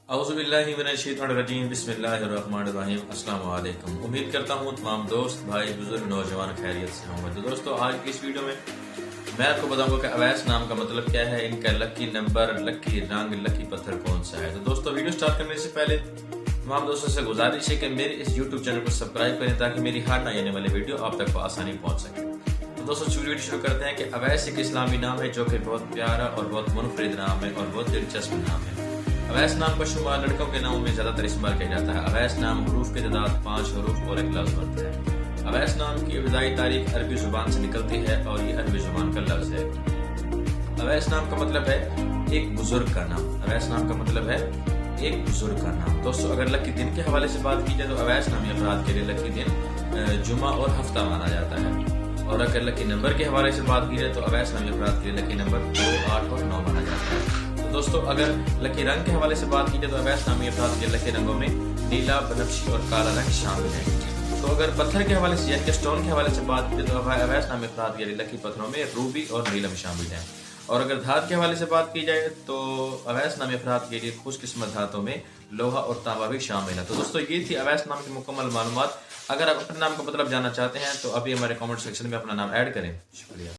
औज़ुबिल्लाहिमिनश्शैतानिर्रजीम बिस्मिल्लाहिर्रहमानिर्रहीम अस्सलाम वालेकुम। उम्मीद करता हूँ तमाम दोस्त भाई बुजुर्ग नौजवान खैरियत से होंगे। तो दोस्तों आज की इस वीडियो में मैं आपको बताऊंगा कि अवैस नाम का मतलब क्या है, इनका लकी नंबर, लकी रंग, लकी पत्थर कौन सा है। तो दोस्तों वीडियो स्टार्ट करने से पहले तमाम दोस्तों से गुजारिश है कि मेरे इस यूट्यूब चैनल को सब्सक्राइब करें ताकि मेरी हर नई आने वाली वीडियो आप तक आसानी पहुंच सके। तो दोस्तों वीडियो शुरू करते हैं कि अवैस एक इस्लामी नाम है जो कि बहुत प्यारा और बहुत मुनफरिद नाम है और बहुत दिलचस्प नाम है। अवैस नाम का शुमार लड़कों के नामों में ज्यादातर इस्तेमाल किया जाता है। अवैस नाम हरूफ की तादाद 5 हरूफ और एक लफ्ज बनता है। अवैस नाम की इब्तिदाई तारीख अरबी जुबान से निकलती है और ये अरबी जुबान का लफ्ज है। अवैस नाम का मतलब है एक बुजुर्ग का नाम। अवैस नाम का मतलब है एक बुजुर्ग का नाम। दोस्तों अगर लकी दिन के हवाले से बात की जाए तो अवैस नामी अफराद के लिए लकी दिन जुमा और हफ्ता माना जाता है। और अगर लकी नंबर के हवाले से बात की जाए तो अवैस नामी अफराद के लिए लकी नंबर 2, 8 और 9 माना जाता है। तो दोस्तों अगर लकी रंग के हवाले से बात की जाए तो अवैस नामी अफराद के लकी रंगों में नीला, बनफशी और काला रंग शामिल है। तो अगर पत्थर के हवाले से यानी कि स्टोन के हवाले से बात की जाए तो अवैस नामी अफराद के लिए लकी पत्थरों में रूबी और नीलम शामिल है। और अगर धात के हवाले से बात की जाए तो अवैस नामी अफराद के लिए खुशकिस्मत धातों में लोहा और तांबा भी शामिल है। तो दोस्तों ये थी अवैस नाम की मुकम्मल मालूमात। अगर आप अपने नाम का मतलब जानना चाहते हैं तो अभी हमारे कमेंट सेक्शन में अपना नाम ऐड करें। शुक्रिया।